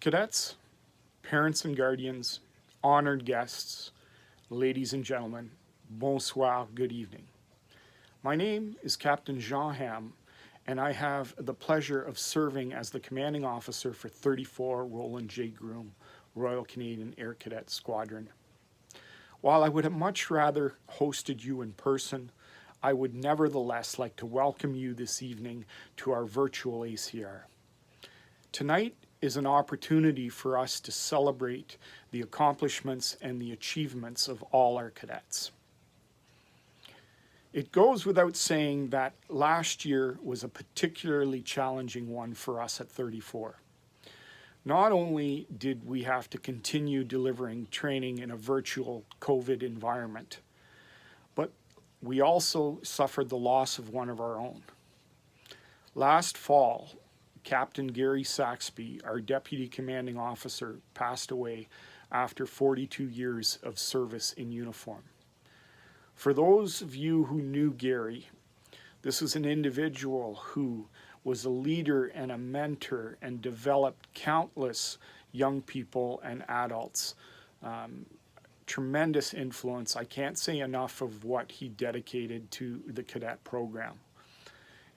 Cadets, parents and guardians, honored guests, ladies and gentlemen, bonsoir, good evening. My name is Captain Jean Ham, and I have the pleasure of serving as the commanding officer for 34 Roland J. Groom, Royal Canadian Air Cadet Squadron. While I would have much rather hosted you in person, I would nevertheless like to welcome you this evening to our virtual ACR. Tonight is an opportunity for us to celebrate the accomplishments and the achievements of all our cadets. It goes without saying that last year was a particularly challenging one for us at 34. Not only did we have to continue delivering training in a virtual COVID environment, but we also suffered the loss of one of our own. Last fall, Captain Gary Saxby, our Deputy Commanding Officer, passed away after 42 years of service in uniform. For those of you who knew Gary, this was an individual who was a leader and a mentor and developed countless young people and adults. Tremendous influence. I can't say enough of what he dedicated to the cadet program.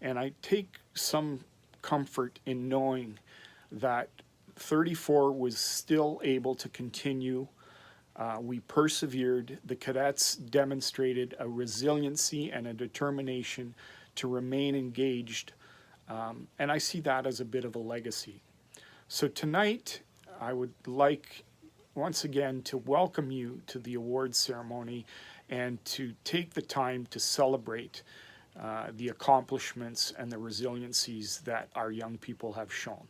And I take some comfort in knowing that 34 was still able to continue. We persevered. The cadets demonstrated a resiliency and a determination to remain engaged. And I see that as a bit of a legacy. So tonight, I would like once again to welcome you to the awards ceremony and to take the time to celebrate the accomplishments and the resiliencies that our young people have shown.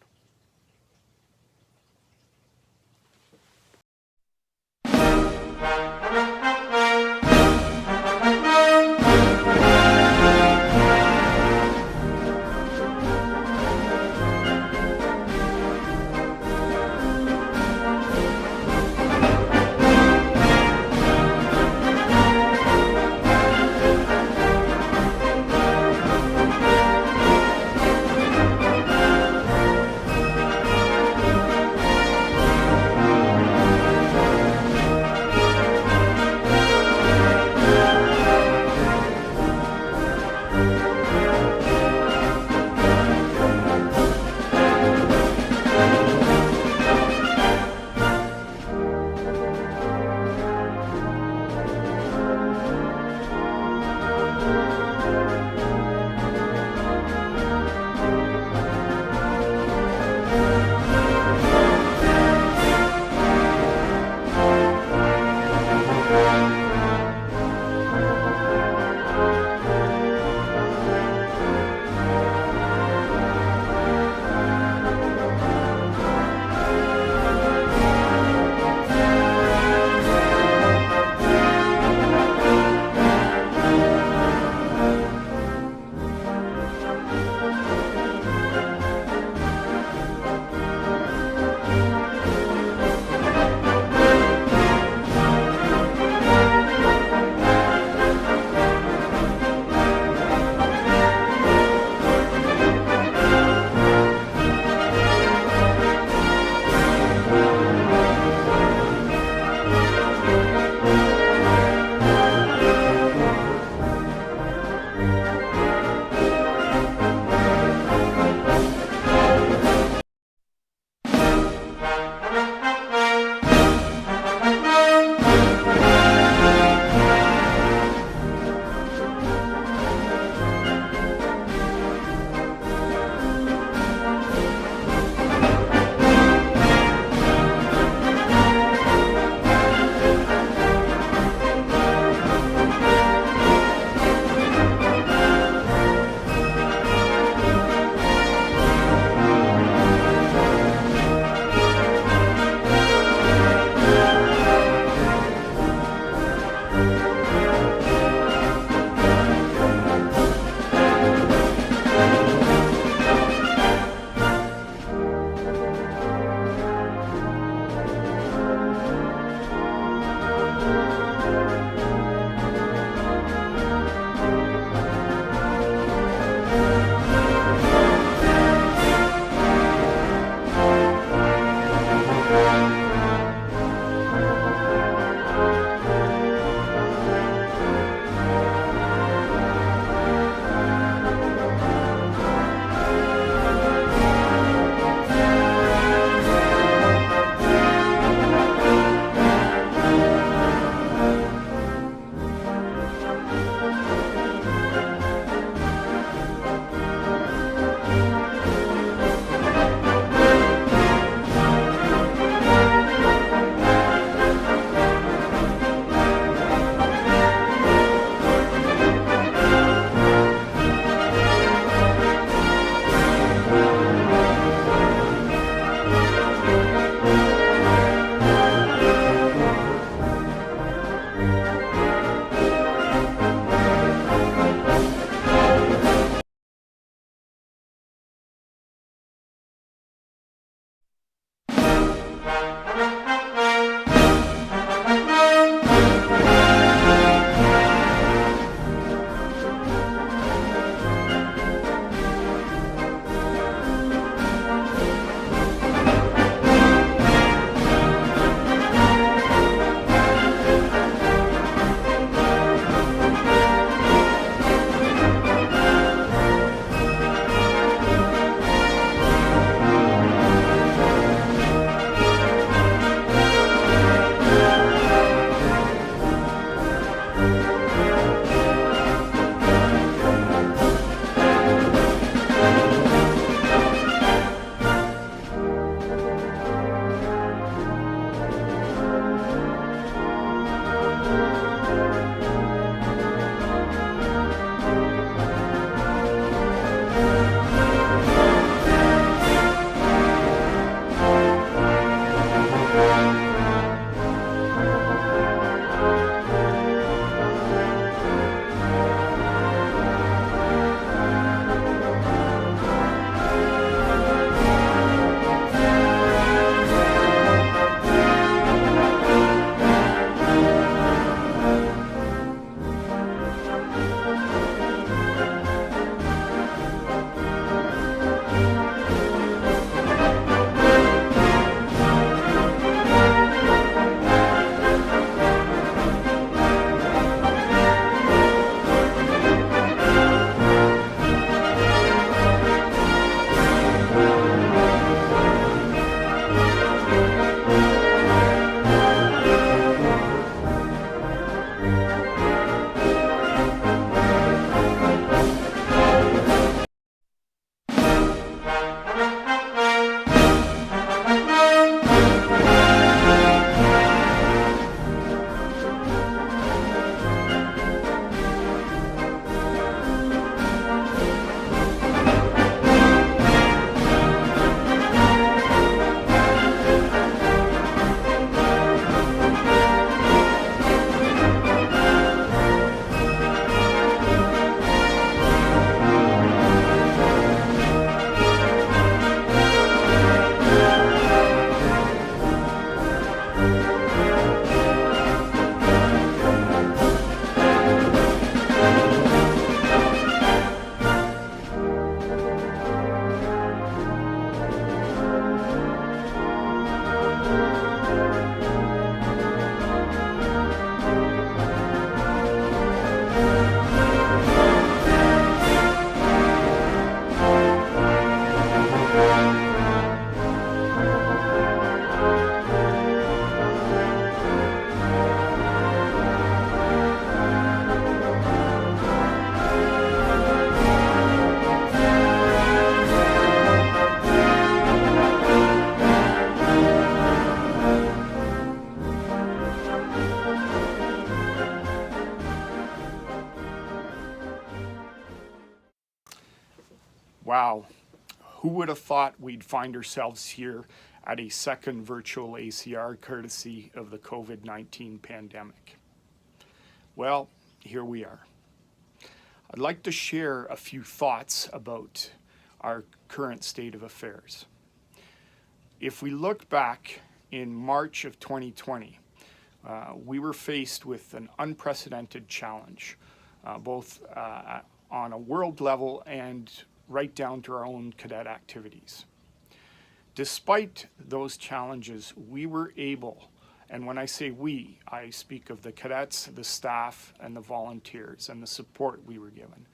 would have thought we'd find ourselves here at a second virtual ACR courtesy of the COVID-19 pandemic? Well, here we are. I'd like to share a few thoughts about our current state of affairs. If we look back in March of 2020, we were faced with an unprecedented challenge, both on a world level and right down to our own cadet activities. Despite those challenges, we were able, and when I say we, I speak of the cadets, the staff, and the volunteers, and the support we were given.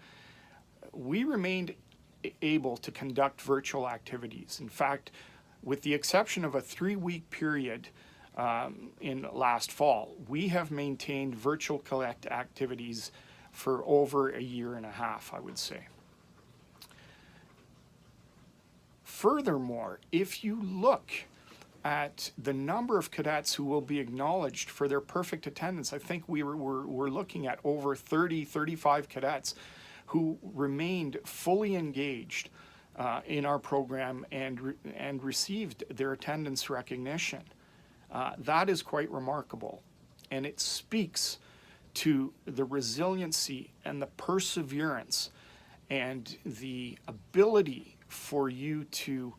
We remained able to conduct virtual activities. In fact, with the exception of a 3-week period in last fall, we have maintained virtual cadet activities for over a year and a half, I would say. Furthermore, if you look at the number of cadets who will be acknowledged for their perfect attendance, I think we're looking at over 30, 35 cadets who remained fully engaged in our program and received their attendance recognition. That is quite remarkable, and it speaks to the resiliency and the perseverance and the ability for you to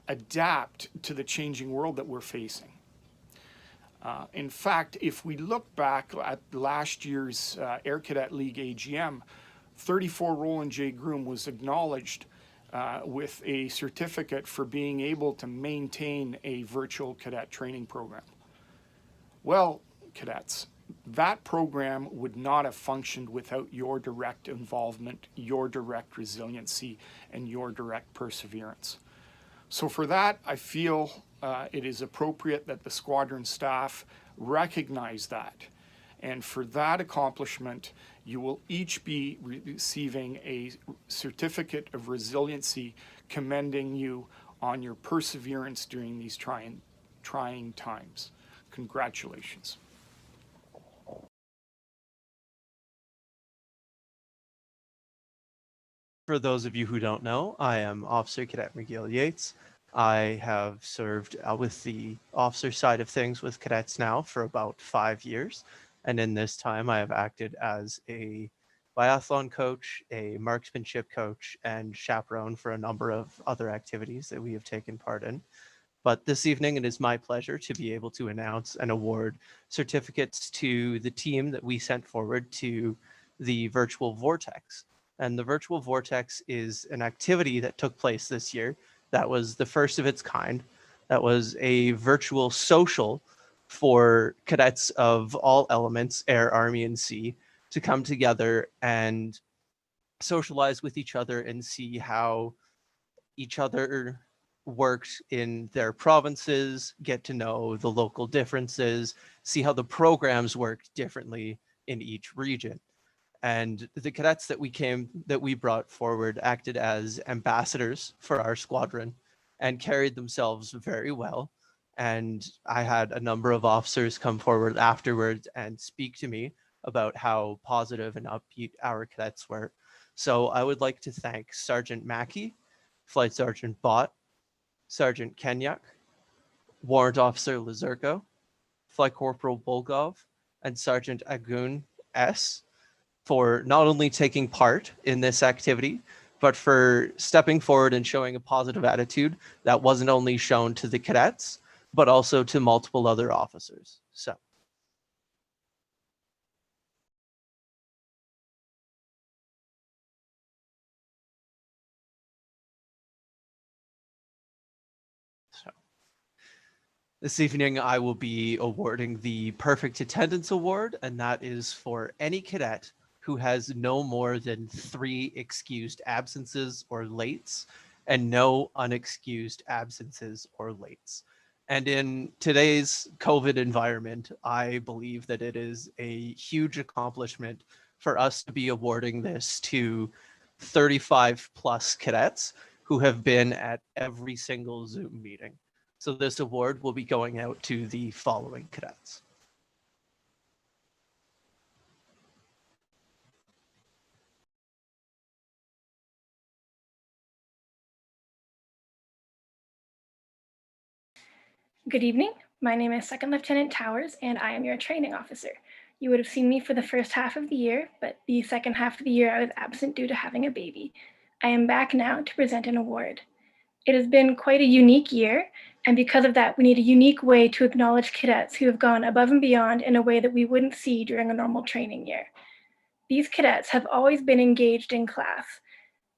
adapt to the changing world that we're facing. In fact, if we look back at last year's Air Cadet League AGM, 34 Roland J. Groom was acknowledged with a certificate for being able to maintain a virtual cadet training program. Well, cadets, that program would not have functioned without your direct involvement, your direct resiliency, and your direct perseverance. So for that, I feel it is appropriate that the squadron staff recognize that. And for that accomplishment, you will each be receiving a certificate of resiliency commending you on your perseverance during these trying times. Congratulations. For those of you who don't know, I am Officer Cadet McGill Yates. I have served with the officer side of things with cadets now for about 5 years. And in this time, I have acted as a biathlon coach, a marksmanship coach, and chaperone for a number of other activities that we have taken part in. But this evening, it is my pleasure to be able to announce and award certificates to the team that we sent forward to the Virtual Vortex. And the Virtual Vortex is an activity that took place this year that was the first of its kind. That was a virtual social for cadets of all elements, air, army, and sea, to come together and socialize with each other and see how each other worked in their provinces, get to know the local differences, see how the programs worked differently in each region. And the cadets that we brought forward acted as ambassadors for our squadron and carried themselves very well. And I had a number of officers come forward afterwards and speak to me about how positive and upbeat our cadets were. So I would like to thank Sergeant Mackey, Flight Sergeant Bott, Sergeant Kenyak, Warrant Officer Lazurko, Flight Corporal Bulgov, and Sergeant Agun S. for not only taking part in this activity, but for stepping forward and showing a positive attitude that wasn't only shown to the cadets, but also to multiple other officers. So. This evening, I will be awarding the Perfect Attendance Award, and that is for any cadet who has no more than 3 excused absences or lates and no unexcused absences or lates. And in today's COVID environment, I believe that it is a huge accomplishment for us to be awarding this to 35 plus cadets who have been at every single Zoom meeting. So this award will be going out to the following cadets. Good evening. My name is Second Lieutenant Towers, and I am your training officer. You would have seen me for the first half of the year, but the second half of the year I was absent due to having a baby. I am back now to present an award. It has been quite a unique year, and because of that, we need a unique way to acknowledge cadets who have gone above and beyond in a way that we wouldn't see during a normal training year. These cadets have always been engaged in class.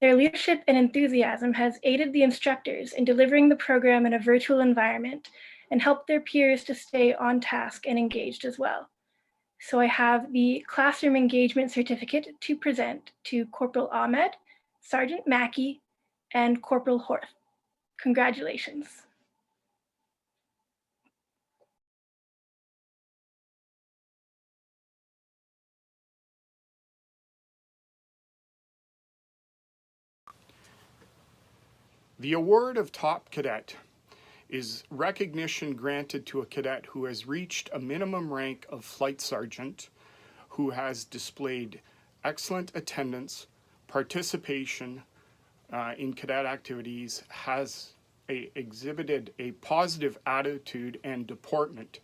Their leadership and enthusiasm has aided the instructors in delivering the program in a virtual environment and helped their peers to stay on task and engaged as well. So I have the Classroom Engagement Certificate to present to Corporal Ahmed, Sergeant Mackey, and Corporal Horth. Congratulations. The award of Top Cadet is recognition granted to a cadet who has reached a minimum rank of Flight Sergeant, who has displayed excellent attendance, participation in cadet activities, has exhibited a positive attitude and deportment,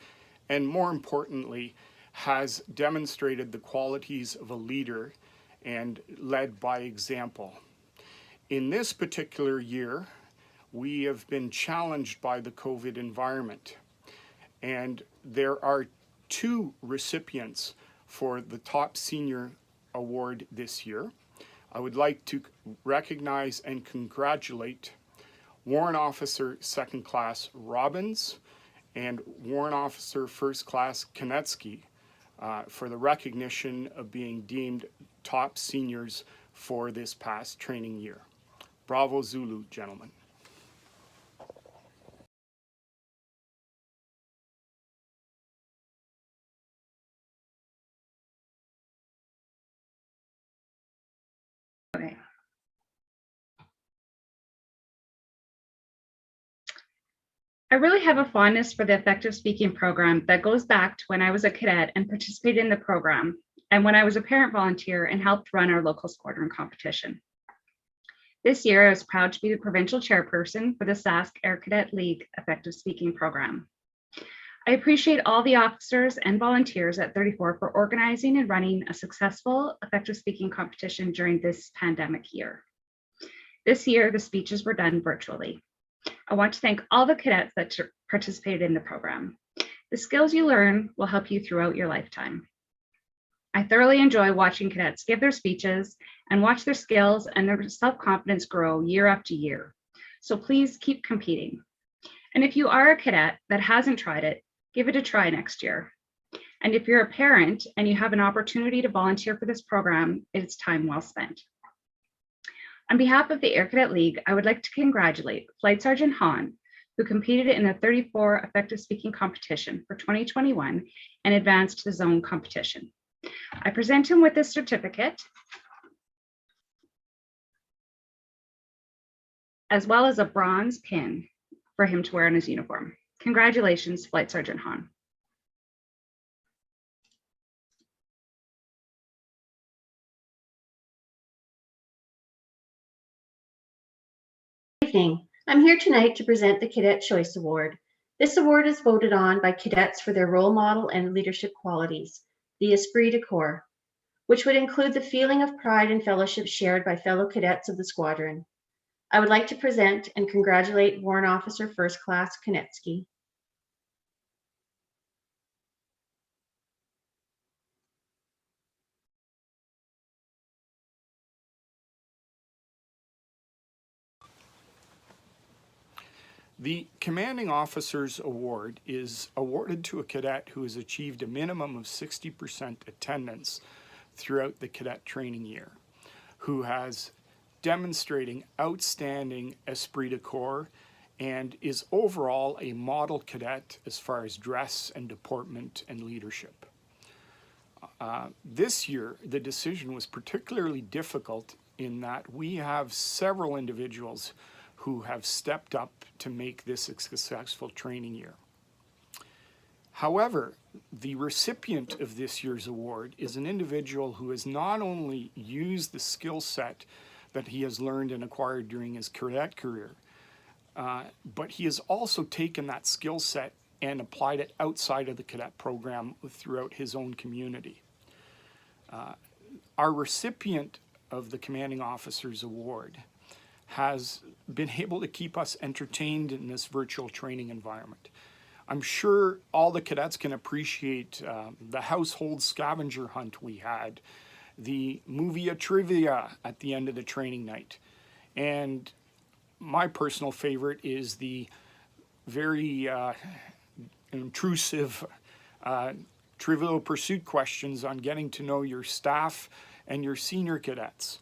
and more importantly, has demonstrated the qualities of a leader and led by example. In this particular year, we have been challenged by the COVID environment, and there are two recipients for the Top Senior Award this year. I would like to recognize and congratulate Warrant Officer Second Class Robbins and Warrant Officer First Class Konetsky for the recognition of being deemed top seniors for this past training year. Bravo Zulu, gentlemen. Okay. I really have a fondness for the effective speaking program that goes back to when I was a cadet and participated in the program, and when I was a parent volunteer and helped run our local squadron competition. This year, I was proud to be the provincial chairperson for the Sask Air Cadet League effective speaking program. I appreciate all the officers and volunteers at 34 for organizing and running a successful effective speaking competition during this pandemic year. This year, the speeches were done virtually. I want to thank all the cadets that participated in the program. The skills you learn will help you throughout your lifetime. I thoroughly enjoy watching cadets give their speeches and watch their skills and their self-confidence grow year after year. So please keep competing. And if you are a cadet that hasn't tried it, give it a try next year. And if you're a parent and you have an opportunity to volunteer for this program, it's time well spent. On behalf of the Air Cadet League, I would like to congratulate Flight Sergeant Hahn, who competed in the 34 effective speaking competition for 2021 and advanced to the zone competition. I present him with this certificate, as well as a bronze pin for him to wear on his uniform. Congratulations, Flight Sergeant Hahn. Good evening. I'm here tonight to present the Cadet Choice Award. This award is voted on by cadets for their role model and leadership qualities, the esprit de corps, which would include the feeling of pride and fellowship shared by fellow cadets of the squadron. I would like to present and congratulate Warrant Officer First Class Konetsky. The Commanding Officers Award is awarded to a cadet who has achieved a minimum of 60% attendance throughout the cadet training year, who has demonstrating outstanding esprit de corps and is overall a model cadet as far as dress and deportment and leadership. This year, the decision was particularly difficult in that we have several individuals who have stepped up to make this a successful training year. However, the recipient of this year's award is an individual who has not only used the skill set that he has learned and acquired during his cadet career, but he has also taken that skill set and applied it outside of the cadet program throughout his own community. Our recipient of the Commanding Officers Award has been able to keep us entertained in this virtual training environment. I'm sure all the cadets can appreciate the household scavenger hunt we had, the movie trivia at the end of the training night, and my personal favorite is the very intrusive Trivial Pursuit questions on getting to know your staff and your senior cadets.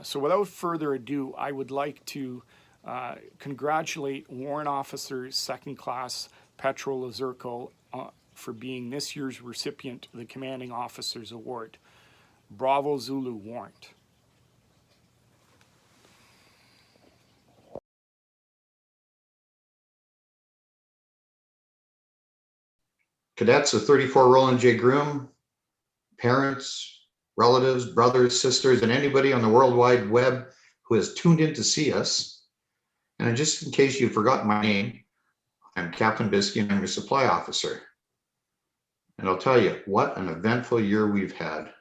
So without further ado, I would like to congratulate Warrant Officer 2nd Class Petro Lazurko for being this year's recipient of the Commanding Officers Award. Bravo Zulu Warrant. Cadets of 34 Roland J. Groom, parents, relatives, brothers, sisters, and anybody on the World Wide Web who has tuned in to see us. And just in case you've forgotten my name, I'm Captain Bisky and I'm your supply officer. And I'll tell you, what an eventful year we've had.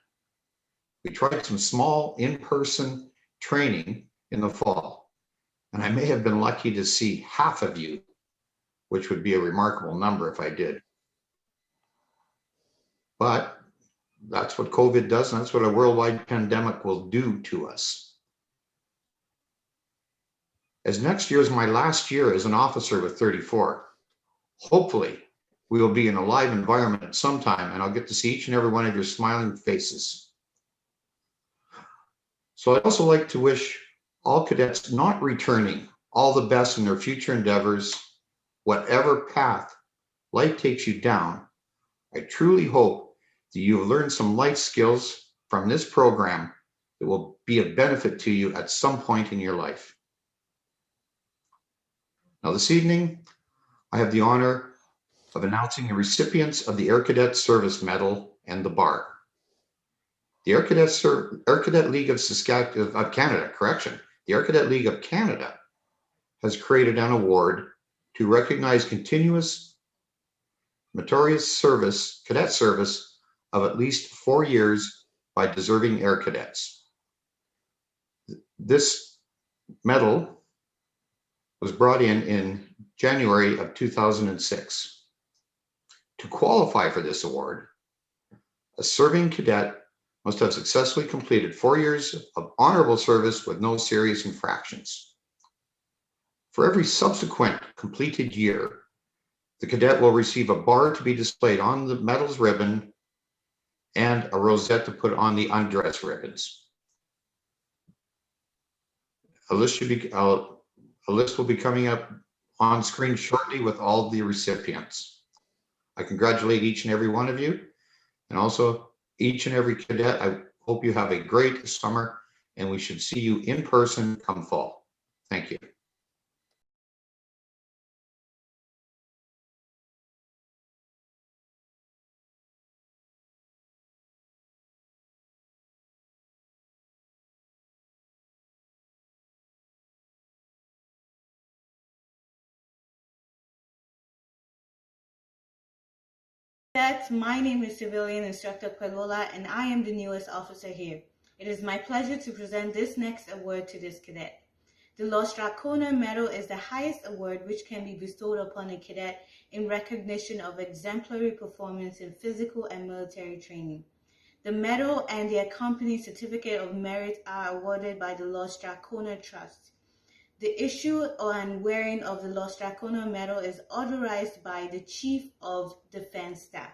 We tried some small in-person training in the fall, and I may have been lucky to see half of you, which would be a remarkable number if I did. But that's what COVID does, and that's what a worldwide pandemic will do to us. As next year is my last year as an officer with 34, hopefully we will be in a live environment at some time, and I'll get to see each and every one of your smiling faces. So I'd also like to wish all cadets not returning all the best in their future endeavors, whatever path life takes you down. I truly hope that you have learned some life skills from this program that will be of benefit to you at some point in your life. Now this evening, I have the honor of announcing the recipients of the Air Cadet Service Medal and the bar. The Air Cadet League of Canada, the Air Cadet League of Canada has created an award to recognize continuous meritorious service, cadet service of at least 4 years by deserving air cadets. This medal was brought in January of 2006. To qualify for this award, a serving cadet must have successfully completed 4 years of honorable service with no serious infractions. For every subsequent completed year, the cadet will receive a bar to be displayed on the medal's ribbon and a rosette to put on the undress ribbons. A list will be coming up on screen shortly with all the recipients. I congratulate each and every one of you, and also each and every cadet. I hope you have a great summer, and we should see you in person come fall. Thank you. My name is Civilian Instructor Quelola, and I am the newest officer here. It is my pleasure to present this next award to this cadet. The Los Dracona Medal is the highest award which can be bestowed upon a cadet in recognition of exemplary performance in physical and military training. The medal and the accompanying certificate of merit are awarded by the Los Dracona Trust. The issue and wearing of the Los Dracona Medal is authorized by the Chief of Defense Staff.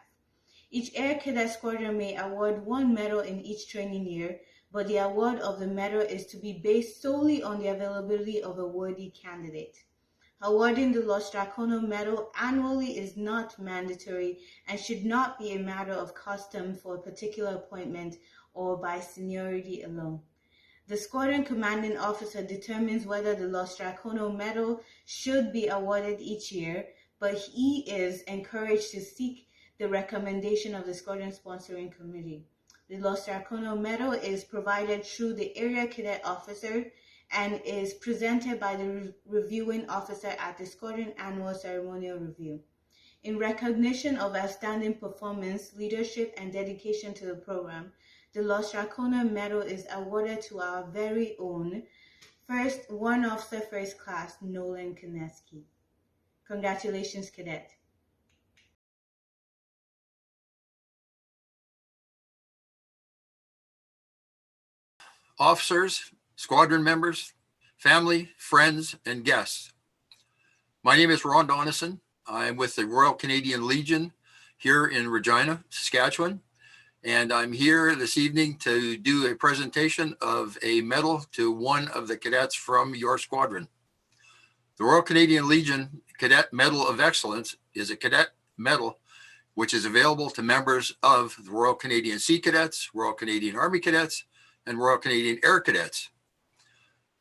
Each Air Cadet Squadron may award one medal in each training year, but the award of the medal is to be based solely on the availability of a worthy candidate. Awarding the Los Dracona Medal annually is not mandatory and should not be a matter of custom for a particular appointment or by seniority alone. The squadron commanding officer determines whether the Los Dracona Medal should be awarded each year, but he is encouraged to seek the recommendation of the squadron sponsoring committee. The Los Dracona Medal is provided through the area cadet officer and is presented by the reviewing officer at the Squadron Annual Ceremonial Review. In recognition of outstanding performance, leadership, and dedication to the program, the Los Dracona Medal is awarded to our very own First Warrant Officer First Class, Nolan Koneski. Congratulations, Cadet. Officers, squadron members, family, friends, and guests. My name is Ron Donison. I'm with the Royal Canadian Legion here in Regina, Saskatchewan, and I'm here this evening to do a presentation of a medal to one of the cadets from your squadron. The Royal Canadian Legion Cadet Medal of Excellence is a cadet medal which is available to members of the Royal Canadian Sea Cadets, Royal Canadian Army Cadets, and Royal Canadian Air Cadets.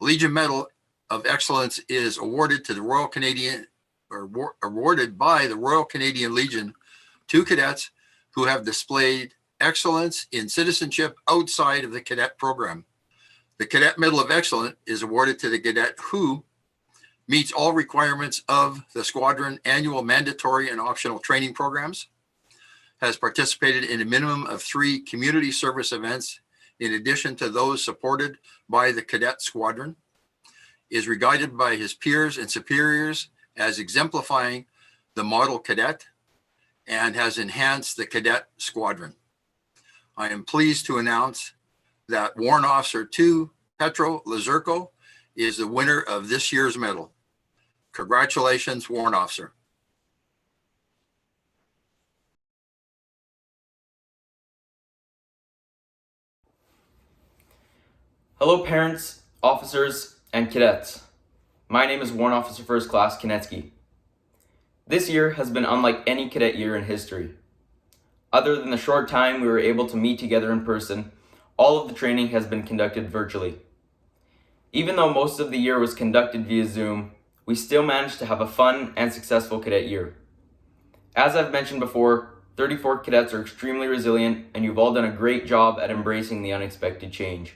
Legion Medal of Excellence is awarded to the Royal Canadian, or awarded by the Royal Canadian Legion to cadets who have displayed excellence in citizenship outside of the cadet program. The Cadet Medal of Excellence is awarded to the cadet who meets all requirements of the squadron annual mandatory and optional training programs, has participated in a minimum of 3 community service events in addition to those supported by the cadet squadron, is regarded by his peers and superiors as exemplifying the model cadet, and has enhanced the cadet squadron. I am pleased to announce that Warrant Officer 2, Petro Lazurko, is the winner of this year's medal. Congratulations, Warrant Officer. Hello parents, officers, and cadets. My name is Warrant Officer First Class Koneski. This year has been unlike any cadet year in history. Other than the short time we were able to meet together in person, all of the training has been conducted virtually. Even though most of the year was conducted via Zoom, we still managed to have a fun and successful cadet year. As I've mentioned before, 34 cadets are extremely resilient, and you've all done a great job at embracing the unexpected change.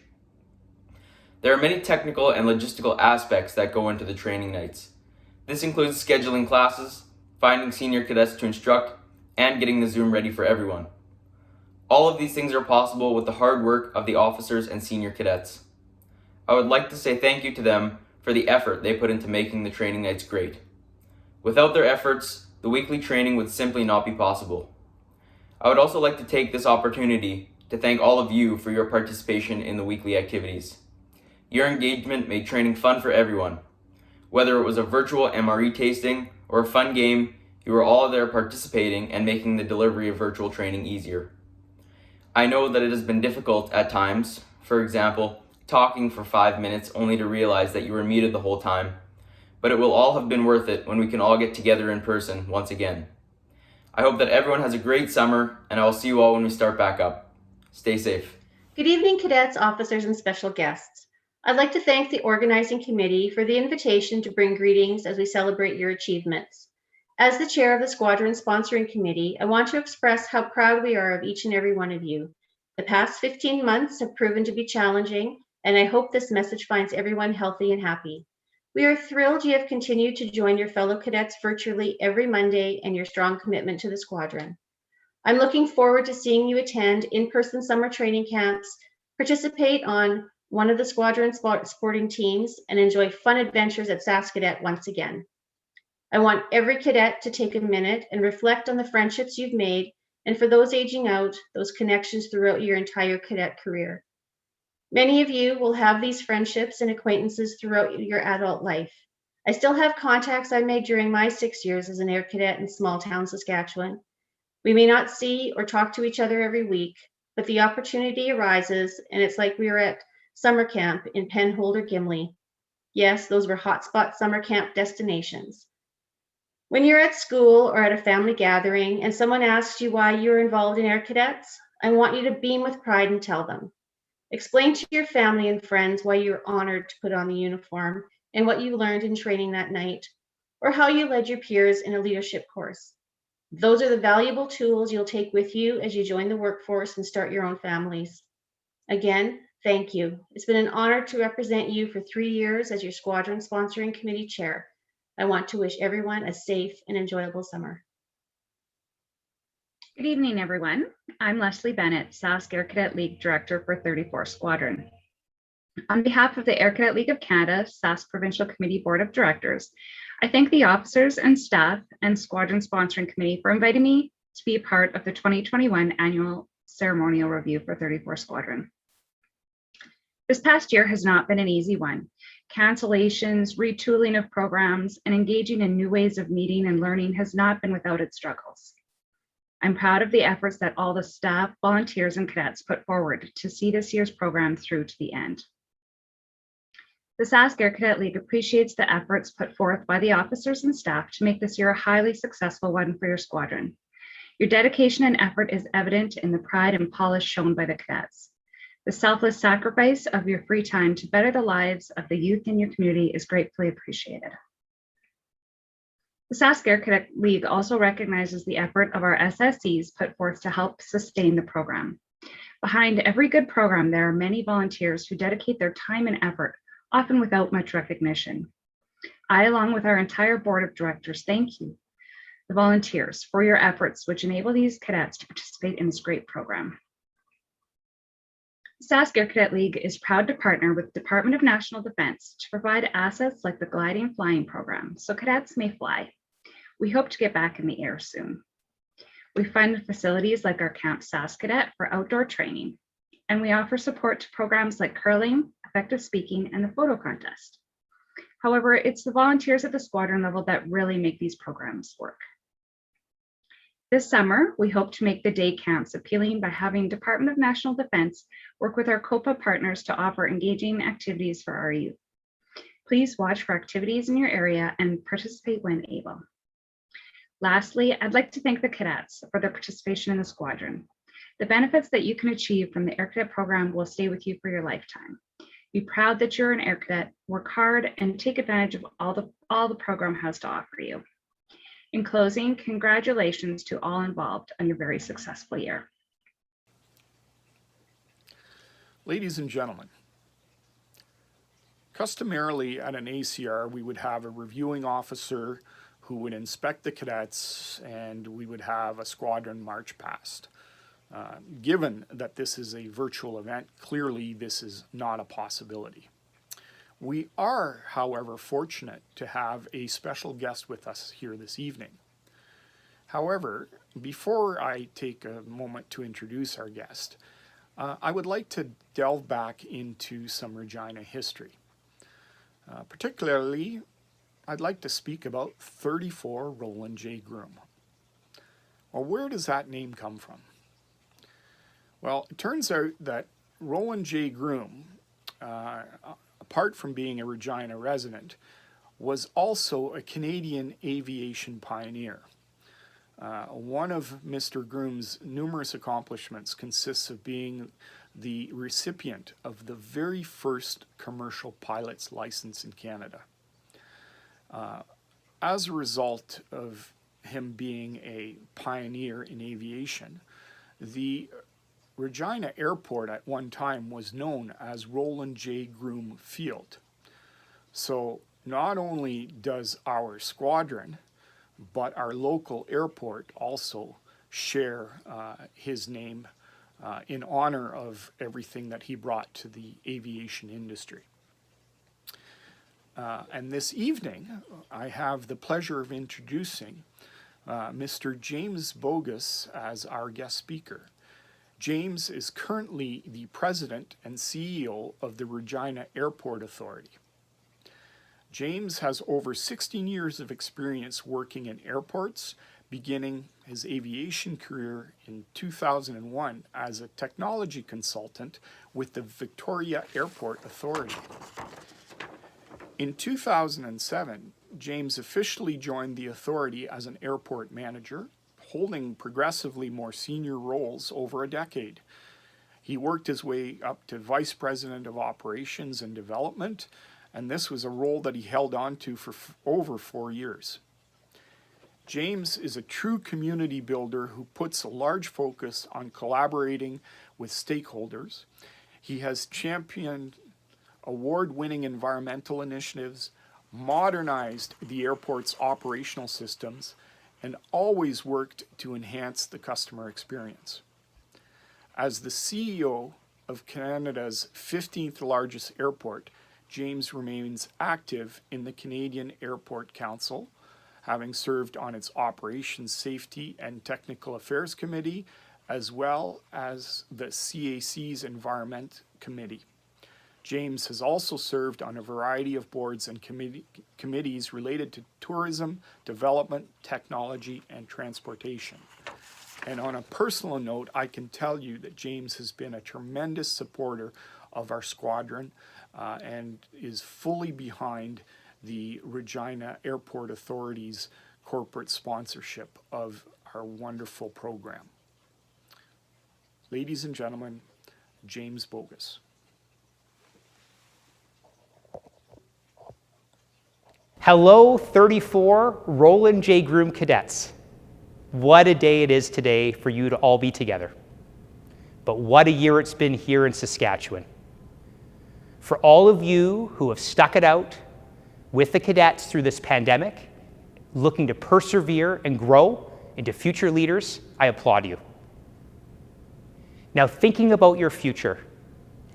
There are many technical and logistical aspects that go into the training nights. This includes scheduling classes, finding senior cadets to instruct, and getting the Zoom ready for everyone. All of these things are possible with the hard work of the officers and senior cadets. I would like to say thank you to them for the effort they put into making the training nights great. Without their efforts, the weekly training would simply not be possible. I would also like to take this opportunity to thank all of you for your participation in the weekly activities. Your engagement made training fun for everyone. Whether it was a virtual MRE tasting or a fun game, you were all there participating and making the delivery of virtual training easier. I know that it has been difficult at times, for example, talking for 5 minutes only to realize that you were muted the whole time, but it will all have been worth it when we can all get together in person once again. I hope that everyone has a great summer, and I will see you all when we start back up. Stay safe. Good evening, cadets, officers, and special guests. I'd like to thank the organizing committee for the invitation to bring greetings as we celebrate your achievements. As the chair of the squadron sponsoring committee, I want to express how proud we are of each and every one of you. The past 15 months have proven to be challenging, and I hope this message finds everyone healthy and happy. We are thrilled you have continued to join your fellow cadets virtually every Monday and your strong commitment to the squadron. I'm looking forward to seeing you attend in-person summer training camps, participate on one of the squadron sporting teams, and enjoy fun adventures at FSgt once again. I want every cadet to take a minute and reflect on the friendships you've made, and for those aging out, those connections throughout your entire cadet career. Many of you will have these friendships and acquaintances throughout your adult life. I still have contacts I made during my 6 years as an air cadet in small town Saskatchewan. We may not see or talk to each other every week, but the opportunity arises, and it's like we were at summer camp in Penhold or Gimli. Yes, those were hotspot summer camp destinations. When you're at school or at a family gathering and someone asks you why you're involved in Air Cadets, I want you to beam with pride and tell them. Explain to your family and friends why you're honored to put on the uniform and what you learned in training that night, or how you led your peers in a leadership course. Those are the valuable tools you'll take with you as you join the workforce and start your own families. Again, thank you. It's been an honor to represent you for 3 years as your squadron sponsoring committee chair. I want to wish everyone a safe and enjoyable summer. Good evening, everyone. I'm Leslie Bennett, Sask Air Cadet League Director for 34 Squadron. On behalf of the Air Cadet League of Canada, Sask Provincial Committee Board of Directors, I thank the officers and staff and Squadron Sponsoring Committee for inviting me to be a part of the 2021 annual ceremonial review for 34 Squadron. This past year has not been an easy one. Cancellations, retooling of programs, and engaging in new ways of meeting and learning has not been without its struggles. I'm proud of the efforts that all the staff, volunteers, and cadets put forward to see this year's program through to the end. The Sask Air Cadet League appreciates the efforts put forth by the officers and staff to make this year a highly successful one for your squadron. Your dedication and effort is evident in the pride and polish shown by the cadets. The selfless sacrifice of your free time to better the lives of the youth in your community is gratefully appreciated. The Sask Air Cadet League also recognizes the effort of our SSCs put forth to help sustain the program. Behind every good program, there are many volunteers who dedicate their time and effort, often without much recognition. I, along with our entire board of directors, thank you, the volunteers, for your efforts, which enable these cadets to participate in this great program. The Sask Air Cadet League is proud to partner with the Department of National Defense to provide assets like the gliding flying program, so cadets may fly. We hope to get back in the air soon. We fund facilities like our Camp Sask Cadet for outdoor training, and we offer support to programs like curling, effective speaking, and the photo contest. However, it's the volunteers at the squadron level that really make these programs work. This summer, we hope to make the day camps appealing by having Department of National Defense work with our COPA partners to offer engaging activities for our youth. Please watch for activities in your area and participate when able. Lastly, I'd like to thank the cadets for their participation in the squadron. The benefits that you can achieve from the Air Cadet program will stay with you for your lifetime. Be proud that you're an Air Cadet, work hard, and take advantage of all the program has to offer you. In closing, congratulations to all involved on your very successful year. Ladies and gentlemen, customarily at an ACR, we would have a reviewing officer who would inspect the cadets, and we would have a squadron march past. Given that this is a virtual event, clearly this is not a possibility. We are, however, fortunate to have a special guest with us here this evening. However, before I take a moment to introduce our guest, I would like to delve back into some Regina history. Particularly, I'd like to speak about 34 Roland J. Groom. Well, where does that name come from? Well, it turns out that Roland J. Groom, apart from being a Regina resident, was also a Canadian aviation pioneer. One of Mr. Groom's numerous accomplishments consists of being the recipient of the very first commercial pilot's license in Canada. As a result of him being a pioneer in aviation, the Regina Airport at one time was known as Roland J. Groom Field. So not only does our squadron, but our local airport also share his name in honor of everything that he brought to the aviation industry. And this evening, I have the pleasure of introducing Mr. James Bogus as our guest speaker. James is currently the president and CEO of the Regina Airport Authority. James has over 16 years of experience working in airports, beginning his aviation career in 2001 as a technology consultant with the Victoria Airport Authority. In 2007, James officially joined the authority as an airport manager, holding progressively more senior roles over a decade. He worked his way up to Vice President of Operations and Development, and this was a role that he held on to for over 4 years. James is a true community builder who puts a large focus on collaborating with stakeholders. He has championed award-winning environmental initiatives, modernized the airport's operational systems, and always worked to enhance the customer experience. As the CEO of Canada's 15th largest airport, James remains active in the Canadian Airport Council, having served on its Operations Safety and Technical Affairs Committee, as well as the CAC's Environment Committee. James has also served on a variety of boards and committees related to tourism, development, technology, and transportation. And on a personal note, I can tell you that James has been a tremendous supporter of our squadron and is fully behind the Regina Airport Authority's corporate sponsorship of our wonderful program. Ladies and gentlemen, James Bogus. Hello, 34 Roland J. Groom cadets. What a day it is today for you to all be together. But what a year it's been here in Saskatchewan. For all of you who have stuck it out with the cadets through this pandemic, looking to persevere and grow into future leaders, I applaud you. Now, thinking about your future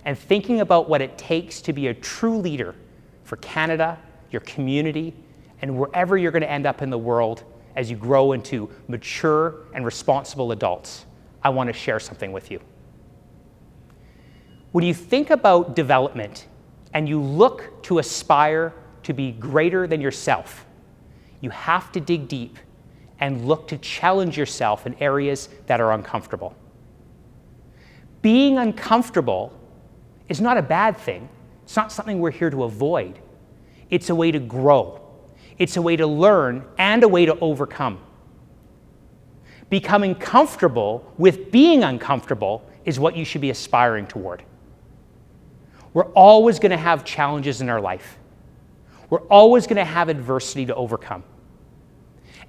and thinking about what it takes to be a true leader for Canada, your community, and wherever you're going to end up in the world as you grow into mature and responsible adults, I want to share something with you. When you think about development and you look to aspire to be greater than yourself, you have to dig deep and look to challenge yourself in areas that are uncomfortable. Being uncomfortable is not a bad thing. It's not something we're here to avoid. It's a way to grow. It's a way to learn and a way to overcome. Becoming comfortable with being uncomfortable is what you should be aspiring toward. We're always going to have challenges in our life. We're always going to have adversity to overcome.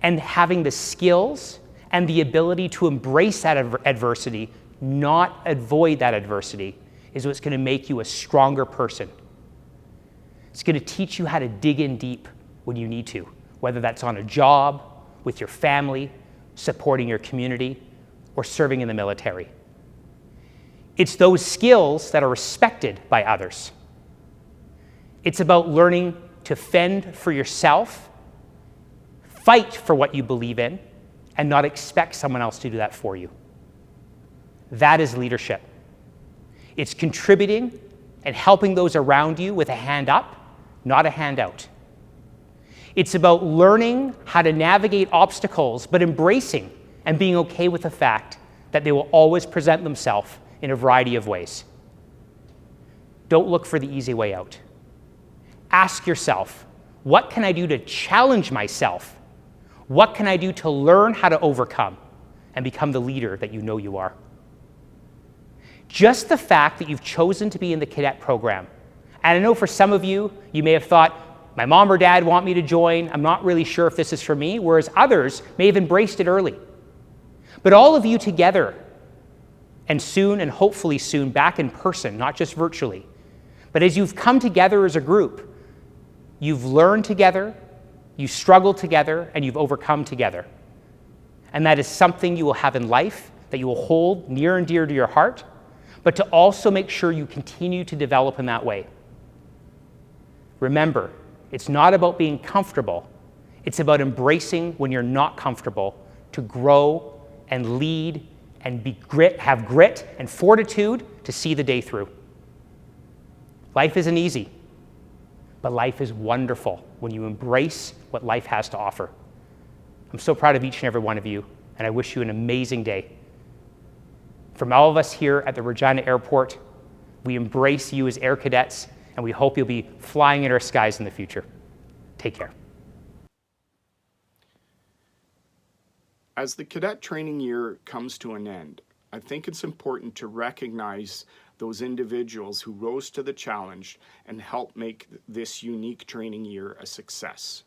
And having the skills and the ability to embrace that adversity, not avoid that adversity, is what's going to make you a stronger person. It's going to teach you how to dig in deep when you need to, whether that's on a job, with your family, supporting your community, or serving in the military. It's those skills that are respected by others. It's about learning to fend for yourself, fight for what you believe in, and not expect someone else to do that for you. That is leadership. It's contributing and helping those around you with a hand up, not a hand out. It's about learning how to navigate obstacles, but embracing and being okay with the fact that they will always present themselves in a variety of ways. Don't look for the easy way out. Ask yourself, what can I do to challenge myself? What can I do to learn how to overcome and become the leader that you know you are? Just the fact that you've chosen to be in the cadet program, and I know for some of you, you may have thought, my mom or dad want me to join, I'm not really sure if this is for me, whereas others may have embraced it early. But all of you together, and soon, and hopefully soon, back in person, not just virtually, but as you've come together as a group, you've learned together, you've struggled together, and you've overcome together. And that is something you will have in life that you will hold near and dear to your heart, but to also make sure you continue to develop in that way. Remember, it's not about being comfortable. It's about embracing when you're not comfortable to grow and lead and have grit and fortitude to see the day through. Life isn't easy, but life is wonderful when you embrace what life has to offer. I'm so proud of each and every one of you, and I wish you an amazing day. From all of us here at the Regina Airport, we embrace you as Air Cadets, and we hope you'll be flying in our skies in the future. Take care. As the cadet training year comes to an end, I think it's important to recognize those individuals who rose to the challenge and helped make this unique training year a success.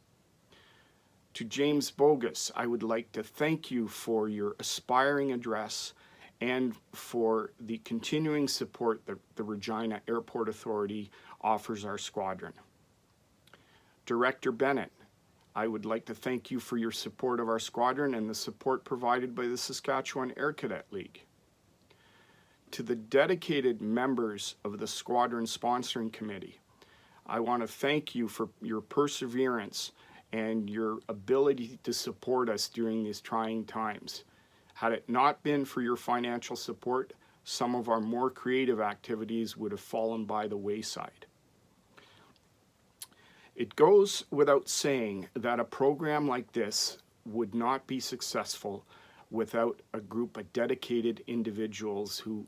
To James Bogus, I would like to thank you for your aspiring address and for the continuing support that the Regina Airport Authority offers our squadron. Director Bennett, I would like to thank you for your support of our squadron and the support provided by the Saskatchewan Air Cadet League. To the dedicated members of the Squadron Sponsoring Committee, I want to thank you for your perseverance and your ability to support us during these trying times. Had it not been for your financial support, some of our more creative activities would have fallen by the wayside. It goes without saying that a program like this would not be successful without a group of dedicated individuals who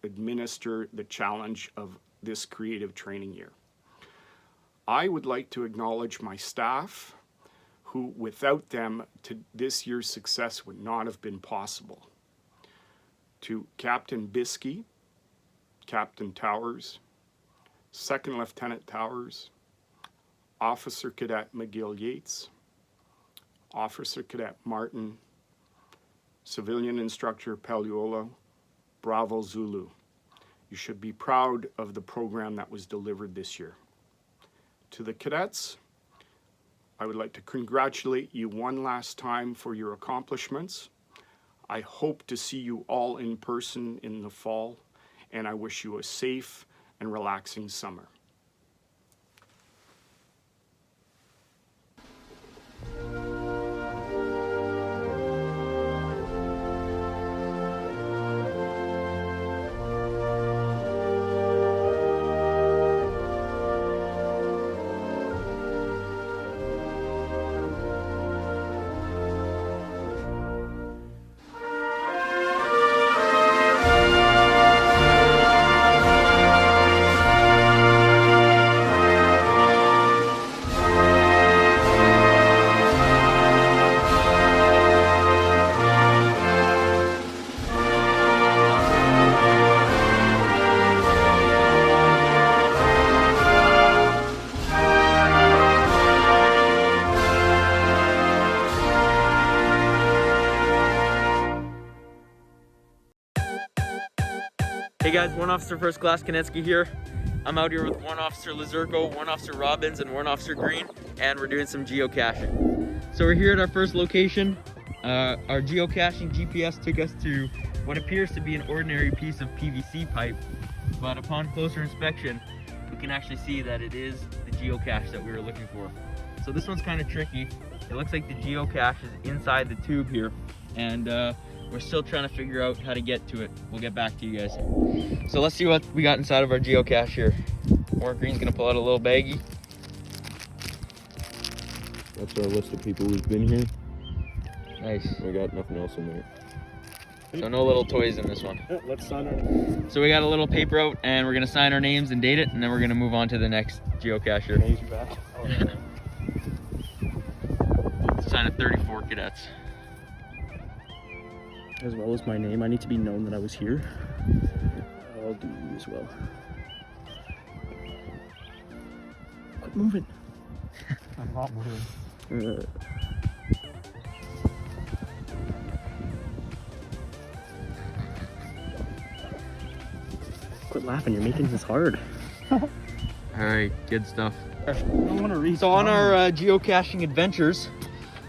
administer the challenge of this creative training year. I would like to acknowledge my staff, who without them this year's success would not have been possible. To Captain Biskey, Captain Towers, Second Lieutenant Towers, Officer Cadet McGill Yates, Officer Cadet Martin, Civilian Instructor Pagliolo, Bravo Zulu. You should be proud of the program that was delivered this year. To the cadets, I would like to congratulate you one last time for your accomplishments. I hope to see you all in person in the fall, and I wish you a safe and relaxing summer. Hey guys, 1 Officer First Class Konetsky here. I'm out here with 1 Officer Lazurko, 1 Officer Robbins, and 1 Officer Green, and we're doing some geocaching. So we're here at our first location. Our geocaching GPS took us to what appears to be an ordinary piece of PVC pipe, but upon closer inspection, we can actually see that it is the geocache that we were looking for. So this one's kind of tricky. It looks like the geocache is inside the tube here, and we're still trying to figure out how to get to it. We'll get back to you guys. So let's see what we got inside of our geocache here. Warren Green's gonna pull out a little baggie. That's our list of people who've been here. Nice. We got nothing else in there. So no little toys in this one. Let's sign our name. So we got a little paper out and we're gonna sign our names and date it, and then we're gonna move on to the next geocacher. Sign of 34 cadets. As well as my name. I need to be known that I was here. I'll do you as well. Quit moving. I'm not moving. Quit laughing, you're making this hard. Alright, good stuff. So on our geocaching adventures,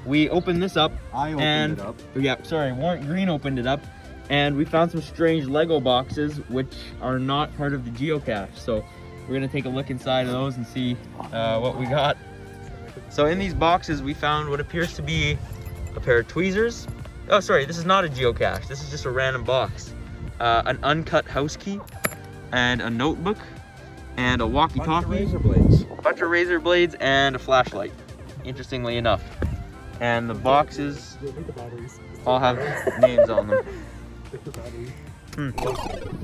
we opened this up. I opened it up. Yeah, sorry, Warren Green opened it up, and we found some strange Lego boxes which are not part of the geocache. So we're gonna take a look inside of those and see what we got. So in these boxes, we found what appears to be a pair of tweezers. Oh, sorry, this is not a geocache. This is just a random box. An uncut house key, and a notebook, and a walkie-talkie. Bunch of razor blades, and a flashlight, interestingly enough. And the boxes all have names on them.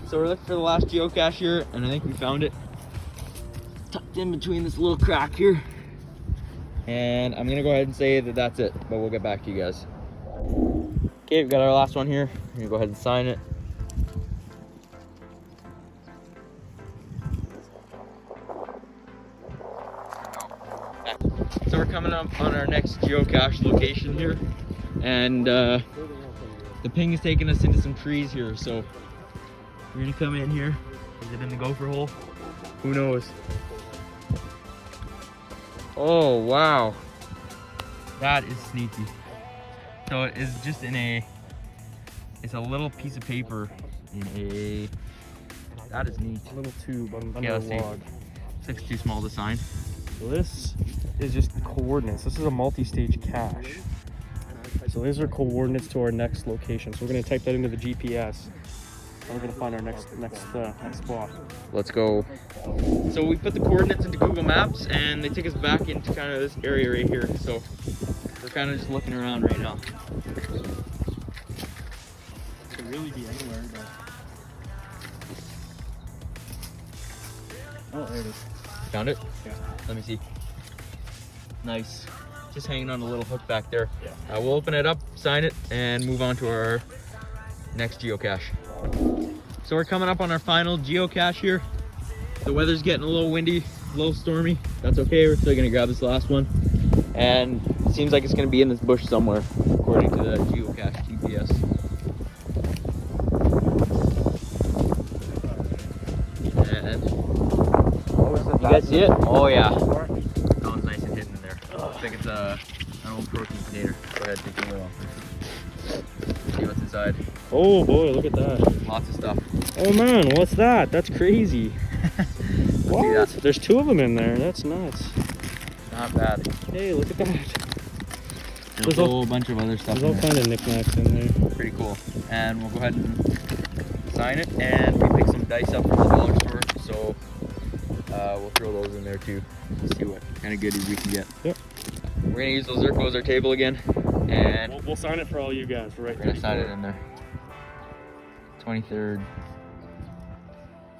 So we're looking for the last geocache here, and I think we found it. Tucked in between this little crack here. And I'm gonna go ahead and say that that's it, but we'll get back to you guys. Okay, we've got our last one here. I'm gonna go ahead and sign it. So we're coming up on our next geocache location here, and the ping is taking us into some trees here, so we're gonna come in here. Is it in the gopher hole? Who knows? Oh, wow. That is sneaky. So it is just in it's a little piece of paper in a, that is neat. A little tube under Yeah, a let's see. log. It's too small to sign. So this is just the coordinates. This is a multi-stage cache. So these are coordinates to our next location. So we're going to type that into the GPS. And we're going to find our next spot. Let's go. So we put the coordinates into Google Maps and they take us back into kind of this area right here. So we're kind of just looking around right now. It could really be anywhere, but... Oh, there it is. Found it? Yeah. Let me see. Nice. Just hanging on a little hook back there. Yeah. We'll open it up, sign it, and move on to our next geocache. So we're coming up on our final geocache here. The weather's getting a little windy, a little stormy. That's okay, we're still gonna grab this last one. And it seems like it's gonna be in this bush somewhere, according to the geocache GPS. And you guys see it? Oh yeah. That one's nice and hidden in there. I think it's an old protein container. Go ahead, take the lid off. See what's inside. Oh boy, look at that. Lots of stuff. Oh man, what's that? That's crazy. What? See that? There's 2 of them in there. That's nuts. Not bad. Hey, look at that. There's a whole bunch of other stuff. There's all kind of knickknacks in there. Pretty cool. And we'll go ahead and sign it. And we picked some dice up from the dollar store, so we'll throw those in there too. See what kind of goodies we can get. Yep. We're gonna use those Zirco as our table again, and We'll sign it for all you guys. We're we're gonna sign it in there. 23rd.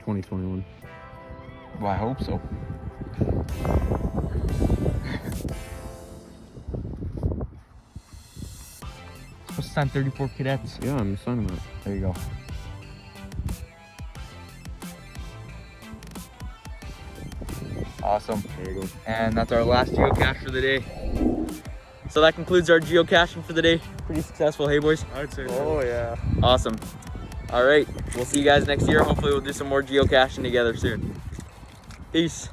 2021. Well, I hope so. Supposed to sign 34 cadets. Yeah, I'm signing that. There you go. Awesome. There you go. And that's our last geocache for the day. So that concludes our geocaching for the day. Pretty successful, hey boys? I'd say Oh yeah. Awesome. All right, we'll see you guys next year. Hopefully we'll do some more geocaching together soon. Peace.